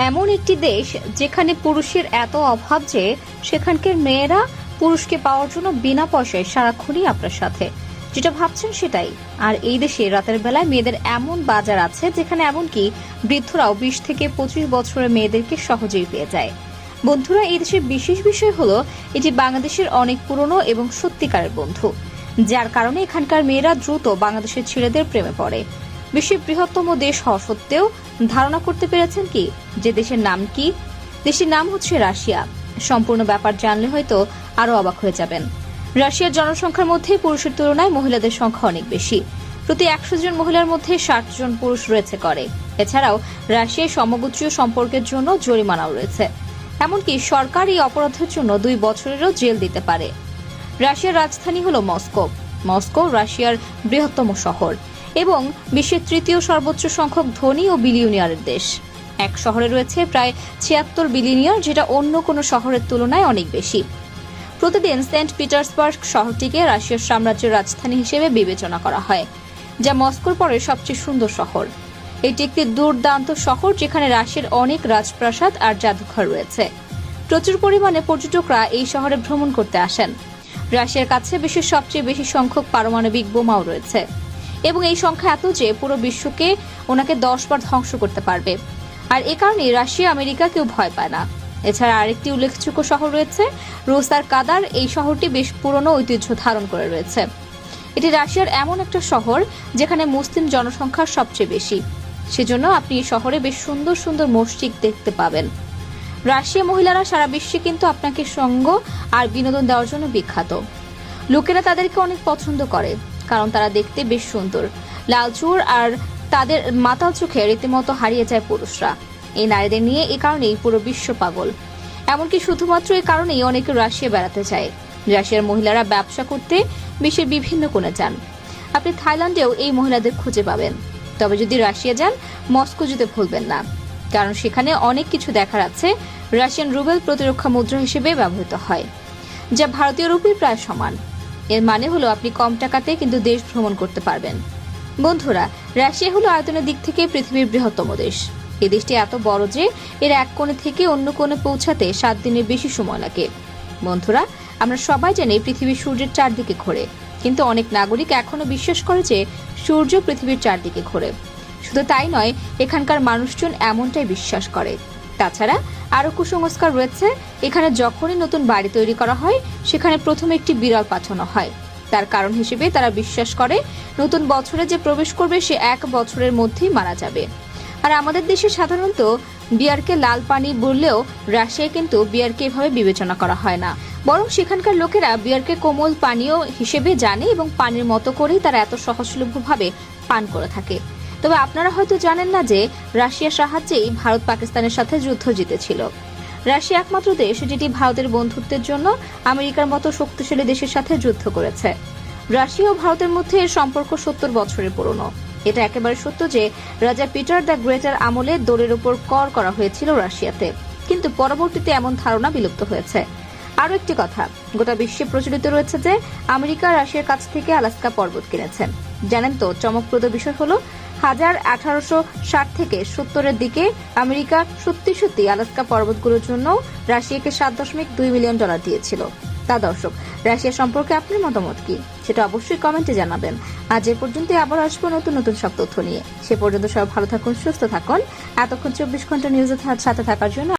এমন একটি দেশ যেখানে পুরুষের এত অভাব যে সেখানকার মেয়েরা পুরুষকে পাওয়ার জন্য বিনা পয়সায় সারাক্ষণই আপনার সাথে, যেটা ভাবছেন সেটাই। আর এই দেশে রাতের বেলায় মেয়েদের এমন বাজার আছে যেখানে এমনকি বৃদ্ধরাও 20 থেকে 25 বছরের মেয়েদেরকে সহজেই পেয়ে যায়। বন্ধুরা, এই দেশের বিশেষ বিষয় হলো এটি বাংলাদেশের অনেক পুরনো এবং সত্যিকারের বন্ধু, যার কারণে এখানকার মেয়েরা দ্রুত বাংলাদেশের ছেলেদের প্রেমে পড়ে। বিশ্বের বৃহত্তম দেশ হওয়া সত্ত্বেও ধারণা করতে পেরেছেন কি যে দেশের নাম কি? দেশের নাম হচ্ছে রাশিয়া। সম্পূর্ণ ব্যাপার জানলে হয়তো আরো অবাক হয়ে যাবেন। রাশিয়ার জনসংখ্যার মধ্যে পুরুষের তুলনায় মহিলাদের সংখ্যা অনেক বেশি। প্রতি 100 জন মহিলার মধ্যে 60 জন পুরুষ রয়েছে করে। এছাড়াও রাশিয়ায় সমগোত্রীয় সম্পর্কের জন্য জরিমানাও রয়েছে। এমনকি সরকার এই অপরাধের জন্য 2 বছরেরও জেল দিতে পারে। রাশিয়ার রাজধানী হলো মস্কো। মস্কো রাশিয়ার বৃহত্তম শহর এবং বিশ্বের তৃতীয় সর্বোচ্চ সংখ্যক ধনী ও বিলিয়নিয়ারের দেশ। এক শহরে রয়েছে প্রায় 76 বিলিয়নিয়ার, যেটা অন্য কোনো শহরের তুলনায় অনেক বেশি। প্রতিদিন সেন্ট পিটার্সবার্গ শহরটিকে রাশিয়ার সাম্রাজ্যের রাজধানী হিসেবে বিবেচনা করা হয়, যা মস্কোর পরে সবচেয়ে সুন্দর শহর। এটি একটি দুর্দান্ত শহর যেখানে রাশিয়ার অনেক রাজপ্রাসাদ আর জাদুঘর রয়েছে। প্রচুর পরিমাণে পর্যটকরা এই শহরে ভ্রমণ করতে আসেন। রাশিয়ার কাছে বিশ্বের সবচেয়ে বেশি সংখ্যক পারমাণবিক বোমাও রয়েছে এবং এই সংখ্যা এত যে পুরো বিশ্বকে ওনাকে 10 বার ধ্বংস করতে পারবে। আর এ কারণে রাশিয়া আমেরিকা কেউ ভয় পায় না। এছাড়া আরেকটি উল্লেখযোগ্য শহর রয়েছে রোস্তার কাদার। এই শহরটি বেশ পুরনো ঐতিহ্য ধারণ করে রয়েছে। এটি রাশিয়ার এমন একটা শহর যেখানে মুসলিম জনসংখ্যা সবচেয়ে বেশি, সেজন্য আপনি এই শহরে বেশ সুন্দর সুন্দর মসজিদ দেখতে পাবেন। রাশিয়া মহিলারা সারা বিশ্বে কিন্তু আপনাকে সঙ্গ আর বিনোদন দেওয়ার জন্য বিখ্যাত। লোকেরা তাদেরকে অনেক পছন্দ করে কারণ তারা দেখতে বেশ সুন্দর, লাল চুল আর তাদের মাতাল চোখে রীতিমতো হারিয়ে যায় পুরুষরা। এই নারীদের নিয়ে এই কারণেই পুরো বিশ্ব পাগল। এমনকি শুধুমাত্র এই কারণেই অনেকে রাশিয়া বেড়াতে যায়। রাশিয়ার মহিলারা ব্যবসা করতে বিশ্বের বিভিন্ন কোণে যান। আপনি থাইল্যান্ডেও এই মহিলাদের খুঁজে পাবেন। তবে যদি রাশিয়া যান, মস্কো যেতে ভুলবেন না, কারণ সেখানে অনেক কিছু দেখার আছে। রাশিয়ান রুবেল প্রতিরক্ষা মুদ্রা হিসেবে ব্যবহৃত হয়, যা ভারতীয় রুপির প্রায় সমান। এর মানে হলো আপনি কম টাকাতে কিন্তু দেশ ভ্রমণ করতে পারবেন। বন্ধুরা, রাশিয়া হলো আয়তনের দিক থেকে পৃথিবীর বৃহত্তম দেশ। এই দেশটি এত বড় যে এর এক কোণে থেকে অন্য কোণে পৌঁছাতে 7 দিনের বেশি সময় লাগে। বন্ধুরা, আমরা সবাই জানি পৃথিবী সূর্যের চারদিকে ঘোরে, কিন্তু অনেক নাগরিক এখনো বিশ্বাস করে যে সূর্য পৃথিবীর চারদিকে ঘোরে। শুধু তাই নয়, এখানকার মানুষজন এমনটাই বিশ্বাস করে। তাছাড়া আরো কুসংস্কার রয়েছে। এখানে যখনই নতুন বাড়ি তৈরি করা হয়, সেখানে প্রথমে একটি বিড়াল পাঠানো হয়। তার কারণ হিসেবে তারা বিশ্বাস করে নতুন বছরে যে প্রবেশ করবে সে 1 বছরের মধ্যেই মারা যাবে। আর আমাদের দেশে সাধারণত বিয়ারকে লাল পানি বললেও রাশিয়ায় কিন্তু বিয়ারকে এভাবে বিবেচনা করা হয় না, বরং সেখানকার লোকেরা বিয়ারকে কোমল পানীয় হিসেবে জানে এবং পানির মতো করেই তারা এত সহজলভ্যভাবে পান করে থাকে। তবে আপনারা হয়তো জানেন না যে রাশিয়ার সাহায্যেই ভারত পাকিস্তানের সাথে যুদ্ধ জিতেছিল। রাশিয়া একমাত্র দেশ যেটি ভারতের বন্ধুত্বের জন্য আমেরিকার মতো শক্তিশালী দেশের সাথে যুদ্ধ করেছে। রাশিয়া ও ভারতের মধ্যে এর সম্পর্ক 70 বছরের পুরনো। এটা একেবারে সত্য যে রাজা পিটার দ্য গ্রেটার আমলে দোলের উপর কর করা হয়েছিল রাশিয়াতে, কিন্তু পরবর্তীতে এমন ধারণা বিলুপ্ত হয়েছে। আরো একটি কথা, গোটা বিশ্বে প্রচলিত রয়েছে যে আমেরিকা রাশিয়ার কাছ থেকে আলাস্কা পর্বত কিনেছেন। জানেন তো, চমকপ্রদ বিষয় হলো 1860 থেকে 70-এর দিকে আমেরিকা সত্যি সত্যি আলাস্কা পর্বতগুলোর জন্য রাশিয়াকে $7.2 মিলিয়ন দিয়েছিল। তা দর্শক, রাশিয়া সম্পর্কে আপনার মতামত কি সেটা অবশ্যই কমেন্টে জানাবেন। আজ এ পর্যন্ত, আবার আসবো নতুন নতুন সব তথ্য নিয়ে। সে পর্যন্ত সবাই ভালো থাকুন, সুস্থ থাকুন। এতক্ষণ 24 ঘন্টা নিউজের সাথে থাকার জন্য